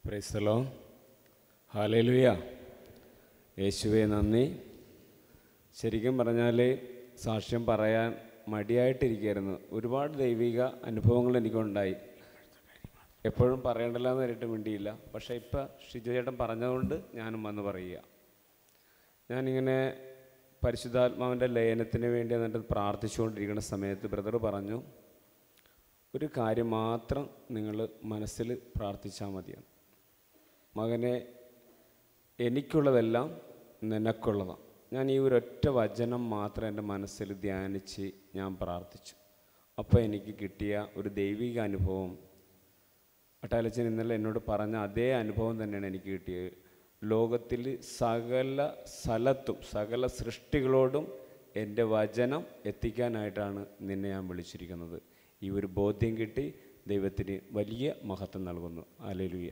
Praise the Lord. Hallelujah. യേശുവേ നന്ദി. ശരിക്കും പറഞ്ഞാൽ സാക്ഷ്യം പറയാൻ മടിയായിട്ടിരിക്കുകയായിരുന്നു. ഒരുപാട് ദൈവിക അനുഭവങ്ങൾ എനിക്കുണ്ടായി. എപ്പോഴും പറയണ്ടല്ലോ എന്ന് നേരിട്ട് വേണ്ടിയില്ല. പക്ഷേ ഇപ്പം ഷിജു ചേട്ടൻ പറഞ്ഞതുകൊണ്ട് ഞാനും വന്ന് പറയുക. ഞാനിങ്ങനെ പരിശുദ്ധാത്മാവിൻ്റെ ലയനത്തിന് വേണ്ടി എന്നിട്ട് പ്രാർത്ഥിച്ചുകൊണ്ടിരിക്കുന്ന സമയത്ത് ബ്രദർ പറഞ്ഞു, ഒരു കാര്യം മാത്രം നിങ്ങൾ മനസ്സിൽ പ്രാർത്ഥിച്ചാൽ മതിയാണ്. മകനെ, എനിക്കുള്ളതെല്ലാം നിനക്കുള്ളതാണ്. ഞാൻ ഈ ഒരൊറ്റ വചനം മാത്രം എൻ്റെ മനസ്സിൽ ധ്യാനിച്ച് ഞാൻ പ്രാർത്ഥിച്ചു. അപ്പോൾ എനിക്ക് കിട്ടിയ ഒരു ദൈവിക അനുഭവം, അട്ടാലച്ചൻ ഇന്നലെ എന്നോട് പറഞ്ഞ അതേ അനുഭവം തന്നെയാണ് എനിക്ക് കിട്ടിയത്. ലോകത്തിൽ സകല സ്ഥലത്തും സകല സൃഷ്ടികളോടും എൻ്റെ വചനം എത്തിക്കാനായിട്ടാണ് നിന്നെ ഞാൻ വിളിച്ചിരിക്കുന്നത്. ഈ ഒരു ബോധ്യം കിട്ടി. ദൈവത്തിന് വലിയ മഹത്വം നൽകുന്നു. ഹല്ലേലൂയ.